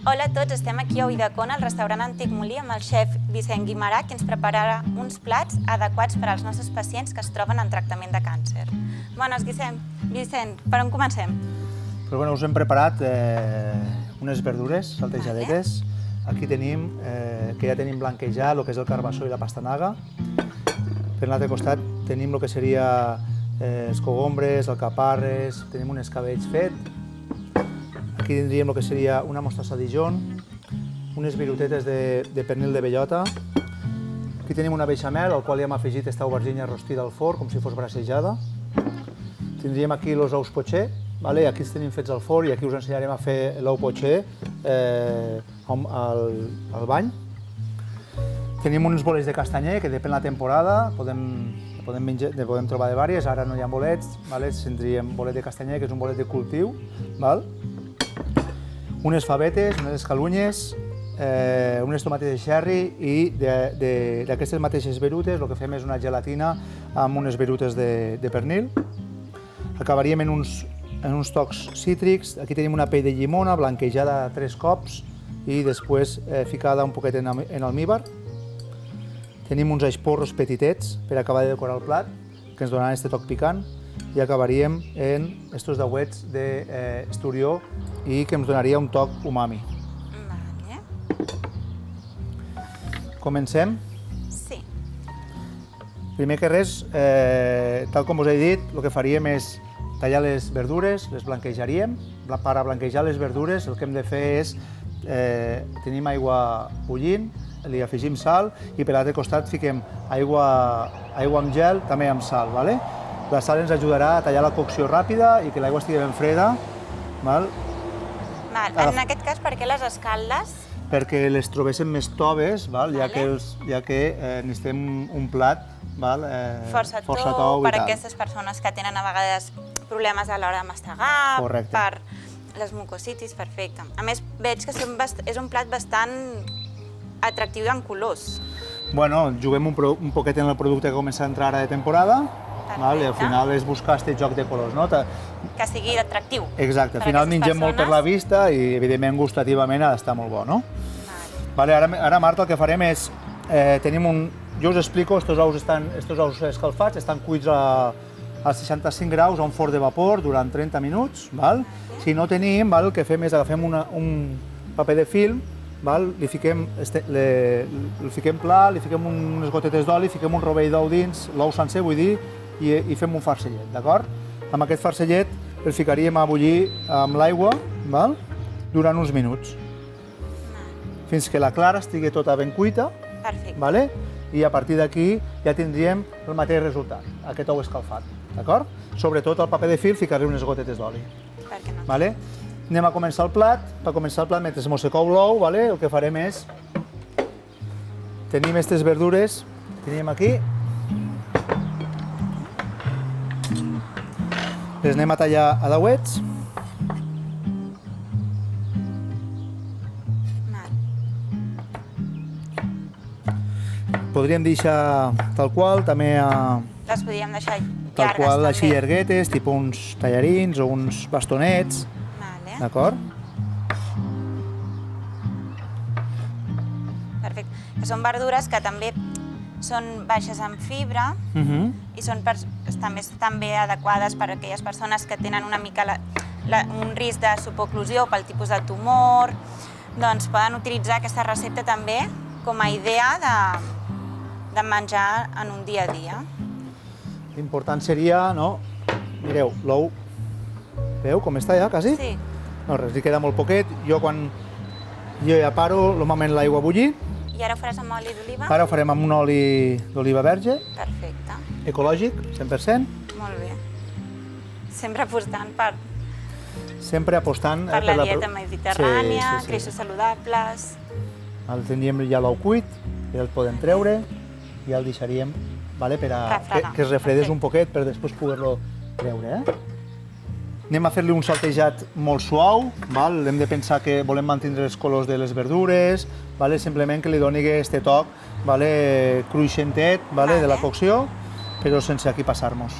Hola a tots, estem aquí a Ulldecona, al restaurant Antic Molí, amb el xef Vicent Guimarà, que ens prepararà uns plats adequats per als nostres pacients que es troben en tractament de càncer. Bones, Vicent, per on comencem? Us hem preparat unes verdures saltejadetes. Aquí tenim, que ja tenim blanquejat el que és el carbassó i la pastanaga. Per l'altre costat tenim el que seria els cogombres, alcaparres, tenim un escabetx fet. Aquí tindríem el que seria una mostassa Dijon, unes virutetes de pernil de bellota. Aquí tenim una beixamel, al qual ja hem afegit esta aubergina rostida al forn, com si fos bracejada. Tindríem aquí els ous potxer, aquí els tenim fets al forn i aquí us ensenyarem a fer l'ou potxer al bany. Tenim uns bolets de castanyer, que depèn de la temporada, podem trobar de diverses, ara no hi ha bolets, tindríem bolet de castanyer, que és un bolet de cultiu, unes favetes, unes escalunyes, unes tomates de xerri i d'aquestes mateixes verutes el que fem és una gelatina amb unes verutes de pernil. Acabaríem en uns tocs cítrics. Aquí tenim una pell de llimona blanquejada 3 cops i després ficada un poquet en almíbar. Tenim uns porros petitets per acabar de decorar el plat, que ens donaran aquest toc picant, i acabaríem en estos dauets d'esturió i que ens donaria un toc umami. Comencem? Sí. Primer que res, tal com us he dit, el que faríem és tallar les verdures, les blanquejaríem. Per a blanquejar les verdures el que hem de fer és, tenim aigua bullint, li afegim sal i per l'altre costat fiquem aigua amb gel, també amb sal. La sal ens ajudarà a tallar la cocció ràpida i que l'aigua estigui ben freda. En aquest cas, per què les escaldes? Perquè les trobéssim més toves, ja que necessitem un plat força tou per a aquestes persones que tenen a vegades problemes a l'hora de mastegar, per les mucositis, perfecte. A més, veig que és un plat bastant atractiu en colors. Juguem un poquet en el producte que comença a entrar ara de temporada i al final és buscar aquest joc de colors. Que sigui atractiu. Exacte, al final mengem molt per la vista i evidentment gustativament ha d'estar molt bo. Ara, Marta, el que farem és, jo us explico, estos ous escalfats estan cuits a 65 graus a un forn de vapor durant 30 minuts. Si no tenim, el que fem és agafem un paper de film, el fiquem pla, li fiquem unes gotetes d'oli, fiquem un rovell d'ou dins, l'ou sencer vull dir, i fem un farcellet, d'acord? Amb aquest farcellet el ficaríem a bullir amb l'aigua durant uns minuts, fins que la clara estigui tota ben cuita, i a partir d'aquí ja tindríem el mateix resultat, aquest ou escalfat, d'acord? Sobretot al paper de fil ficar-li unes gotetes d'oli. Anem a començar el plat. Per començar el plat, mentre mos secou l'ou, el que farem és... Tenim aquestes verdures, tenim aquí. Les anem a tallar a dauets. Podríem deixar tal qual, també les podríem deixar llargues, tal qual, així llarguetes, tipus uns tallarins o uns bastonets. D'acord? Perfecte. Són verdures que també són baixes en fibra i són també adequades per a aquelles persones que tenen una mica un risc de suboclusió pel tipus de tumor. Doncs poden utilitzar aquesta recepta també com a idea de menjar en un dia a dia. L'important seria, mireu, l'ou, veu com està ja, quasi? Sí. No, res, li queda molt poquet. Jo ja paro, normalment l'aigua a bullir. I ara ho faràs amb oli d'oliva? Ara ho farem amb un oli d'oliva verge. Perfecte. Ecològic, 100%. Molt bé. Sempre apostant per... Sempre apostant... Per la dieta mediterrània, greixos saludables... Tindríem ja l'ou cuit, ja el podem treure i ja el deixaríem per a que es refredés un poquet per després poder-lo treure. Anem a fer-li un saltejat molt suau, hem de pensar que volem mantenir els colors de les verdures, simplement que li doni aquest toc cruixentet de la cocció, però sense aquí passar-nos.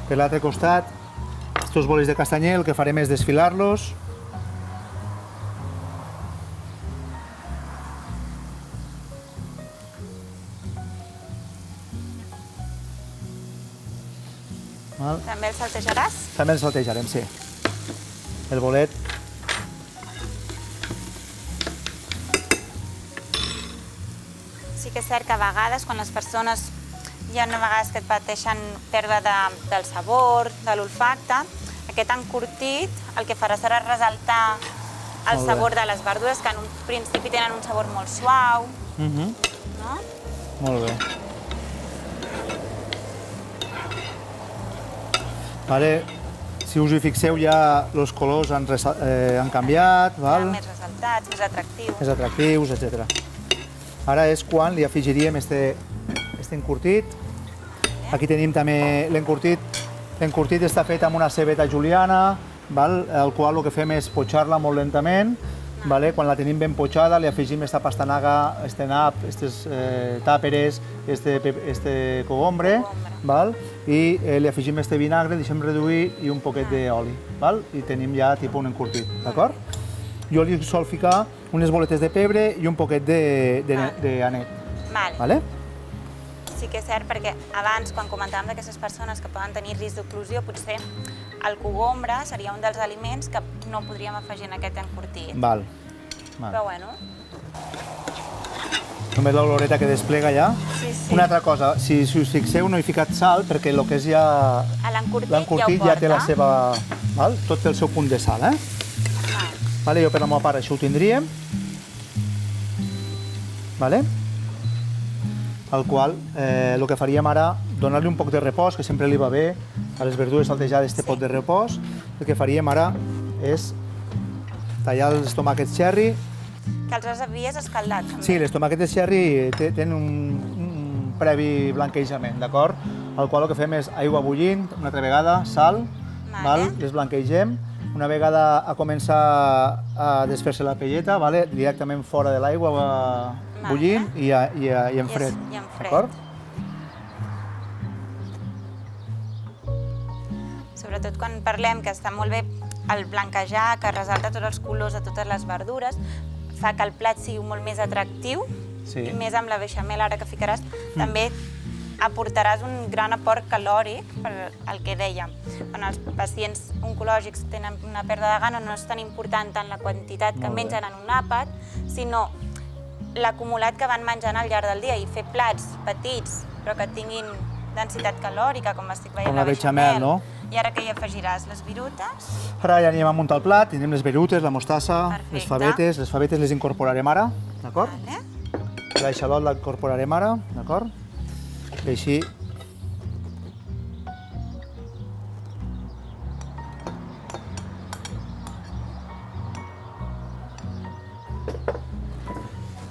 Per l'altre costat, estos bolis de castanyer, el que farem és desfilar-los. També el saltejaràs? També el saltejarem, sí. El bolet. Sí que és cert que a vegades, quan les persones hi ha vegades que et pateixen pèrdua del sabor, de l'olfacte, aquest encurtit el que farà serà ressaltar el sabor de les verdures, que en un principi tenen un sabor molt suau. No? Molt bé. Vale. Si us hi fixeu, ja els colors han canviat. Més ressaltats, més atractius. Més atractius, etc. Ara és quan li afegiríem este encurtit. Aquí tenim també l'encurtit. L'encurtit està fet amb una cebeta juliana, el qual el que fem és potxar-la molt lentament. Quan la tenim ben potxada, li afegim esta pastanaga, este nap, estes tàperes, este cogombre, i li afegim este vinagre, deixem reduir i un poquet d'oli. I tenim ja tipus un encurtit, d'acord? Jo li sol ficar unes boletes de pebre i un poquet d'anet. Vale. Sí que és cert, perquè abans, quan comentàvem d'aquestes persones que poden tenir risc d'oclusió, potser el cogombre seria un dels aliments que no podríem afegir en aquest encurtit. Però bueno. Només l'oloreta que desplega ja. Sí. Una altra cosa, si us fixeu, no he ficat sal, perquè el que és ja... L'encurtit ja té la seva... Tot té el seu punt de sal, Jo per la meva part això ho tindríem. El qual, el que faríem ara, donar-li un poc de repòs, que sempre li va bé, a les verdures saltejades té pot de repòs. El que faríem ara és tallar els tomàquets cherry. Que els havies escaldat, també. Sí, les tomàquetes cherry tenen un previ blanquejament, d'acord? El qual el que fem és aigua bullint, una altra vegada, sal, les blanquegem. Una vegada a començar a desfer-se la pelleta, directament fora de l'aigua bullint i en fred, d'acord? Sobretot quan parlem que està molt bé el blanquejar, que ressalta tots els colors de totes les verdures, fa que el plat sigui molt més atractiu, i més amb la beixamel ara que ficaràs, també aportaràs un gran aport calòric, per el que dèiem. Quan els pacients oncològics tenen una pèrdua de gana, no és tan important tant la quantitat que mengen en un àpat, sinó l'acumulat que van menjant al llarg del dia, i fer plats petits, però que tinguin densitat calòrica, com estic veient la beixamel. I ara què hi afegiràs? Les virutes? Ara ja anem a muntar el plat, tindrem les virutes, la mostassa, les favetes. Les favetes les incorporarem ara, d'acord? L'aixalot l'incorporarem ara, d'acord? I així...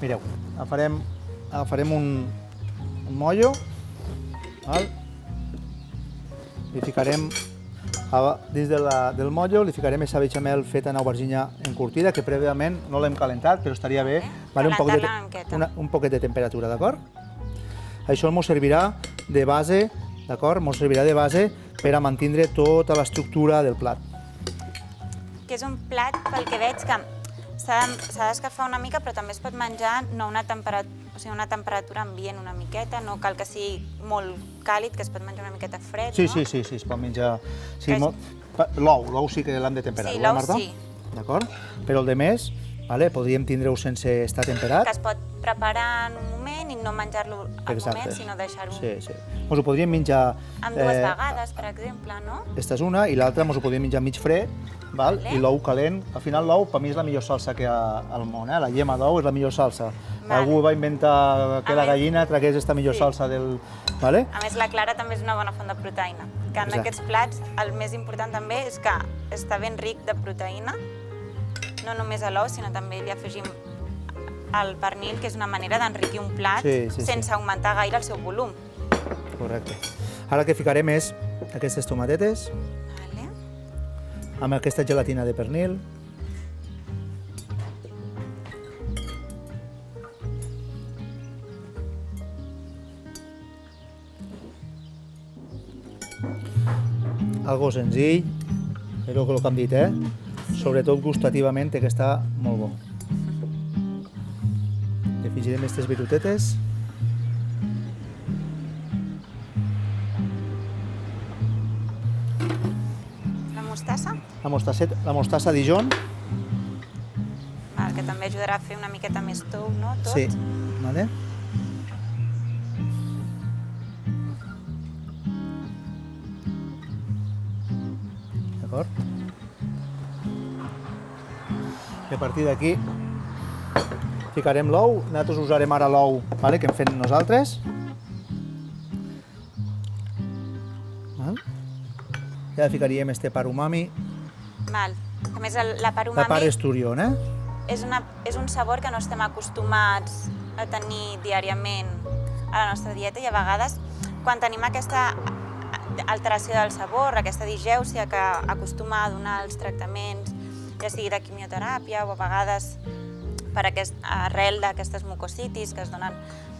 Mireu, agafarem un mollo, li ficarem dins del mollo, li ficarem aquesta beixamel feta en aubergina encurtida, que prèviament no l'hem calentat, però estaria bé un poquet de temperatura, d'acord? Això ens servirà de base, d'acord? Ens servirà de base per a mantindre tota l'estructura del plat. Que és un plat, pel que veig, que s'ha d'escalfar una mica, però també es pot menjar no una temperatura ambient una miqueta, no cal que sigui molt càlid, que es pot menjar una miqueta fred, no? Sí, es pot menjar... L'ou sí que l'hem de temperar, Marta? Sí, l'ou sí. D'acord? Però el de més, podríem tindre-ho sense estar temperat. Que es pot preparar en un moment i no menjar-lo al moment, sinó deixar-ho... Sí. Ens ho podríem menjar... Amb dues vegades, per exemple, no? Aquesta és una, i l'altra ens ho podríem menjar mig fred, i l'ou calent. Al final l'ou, per mi, és la millor salsa que hi ha al món, la llema d'ou és la millor salsa. Algú va inventar que la gallina tragués aquesta millor salsa del... A més, la clara també és una bona font de proteïna, que en aquests plats el més important també és que està ben ric de proteïna, no només a l'ou, sinó també li afegim el pernil, que és una manera d'enriquir un plat sense augmentar gaire el seu volum. Correcte. Ara el que ficarem és aquestes tomatetes, amb aquesta gelatina de pernil. algo senzill, però el que hem dit, sobretot gustativament té que estar molt bo. I afegirem aquestes virutetes. La mostassa? La mostassa Dijon. Que també ajudarà a fer una miqueta més tou, no? Tot. Sí, vale. D'acord? I a partir d'aquí ficarem l'ou. Nosaltres usarem ara l'ou que hem fet nosaltres. I ara ficaríem este par umami. A més, la part umami... La part esturión, és un sabor que no estem acostumats a tenir diàriament a la nostra dieta i a vegades quan tenim aquesta alteració del sabor, aquesta digèusia que acostuma a donar els tractaments, ja sigui de quimioteràpia o a vegades arrel d'aquestes mucositis que es donen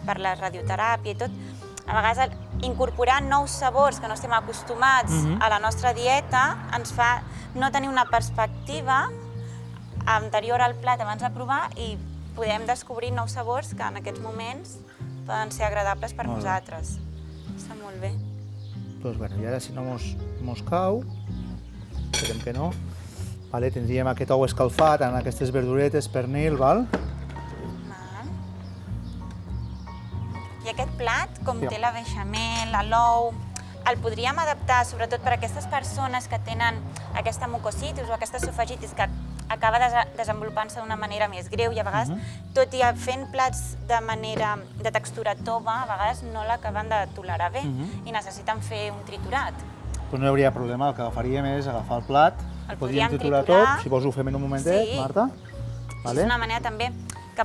per la radioteràpia i tot, a vegades incorporar nous sabors que no estem acostumats a la nostra dieta ens fa no tenir una perspectiva anterior al plat abans de provar i podem descobrir nous sabors que en aquests moments poden ser agradables per nosaltres. Està molt bé. Doncs bé, i ara si no mos cau, esperem que no, tindríem aquest ou escalfat amb aquestes verduretes, pernil, val? I aquest plat, com té la beixamel, l'ou, el podríem adaptar sobretot per a aquestes persones que tenen aquesta mucositis o aquesta esofagitis que acaba desenvolupant-se d'una manera més greu i a vegades, tot i fent plats de textura tova, a vegades no l'acaben de tolerar bé i necessiten fer un triturat. Doncs no hi hauria problema, el que agafaríem és agafar el plat, el podríem triturar tot, si vols ho fem en un momentet, Marta. És una manera també que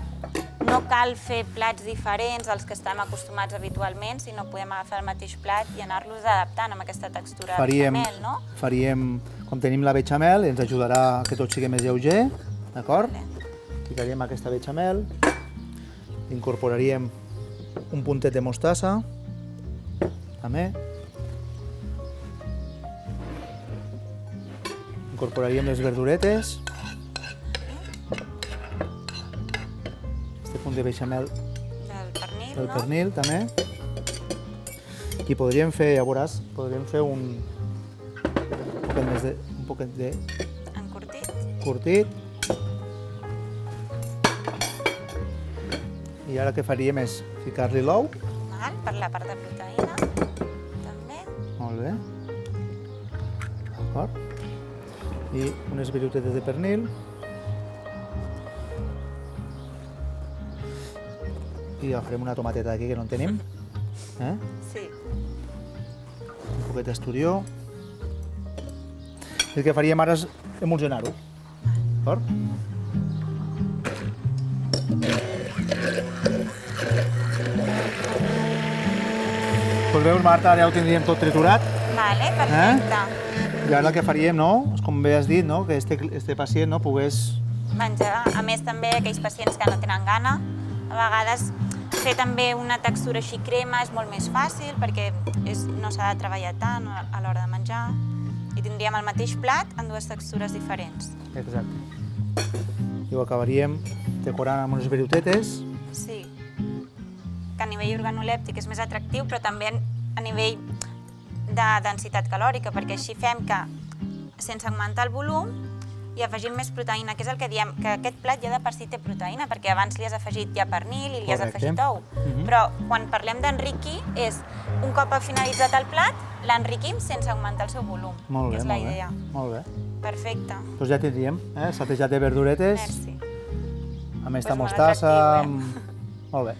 no cal fer plats diferents als que estem acostumats habitualment, sinó podem agafar el mateix plat i anar-los adaptant amb aquesta textura de beixamel, no? Faríem, com tenim la beixamel, ens ajudarà que tot sigui més lleuger, d'acord? Ficaríem aquesta beixamel, incorporaríem un puntet de mostassa, també. Incorporaríem les verduretes. Este punt de beixamel del pernil, també. I podríem fer, ja veuràs, un poquet de curtit. I ara el que faríem és ficar-li l'ou. Per la part de proteïna, també. Molt bé. D'acord. I unes virutetes de pernil. I agafarem una tomateta d'aquí que no en tenim. Sí. Un poquet d'esturió. El que faríem ara és emulsionar-ho. D'acord? Doncs veus, Marta, ara ja ho tindríem tot triturat. Vale, perfecte. I ara el que faríem, no? Com bé has dit, no? Que este pacient pogués menjar. A més, també aquells pacients que no tenen gana, a vegades fer també una textura així crema és molt més fàcil perquè no s'ha de treballar tant a l'hora de menjar i tindríem el mateix plat en dues textures diferents. Exacte. I ho acabaríem decorant amb unes virutetes. Sí, que a nivell organolèptic és més atractiu, però també a nivell de densitat calòrica, perquè així fem que, sense augmentar el volum, i afegim més proteïna, que és el que diem, que aquest plat ja de per si té proteïna, perquè abans li has afegit ja pernil i li has afegit ou. Però quan parlem d'enriquir, és un cop ha finalitzat el plat, l'enriquim sense augmentar el seu volum, que és la idea. Molt bé. Perfecte. Doncs ja tindríem, saltejat de verduretes. Merci. Amb aquesta mostassa. Molt bé.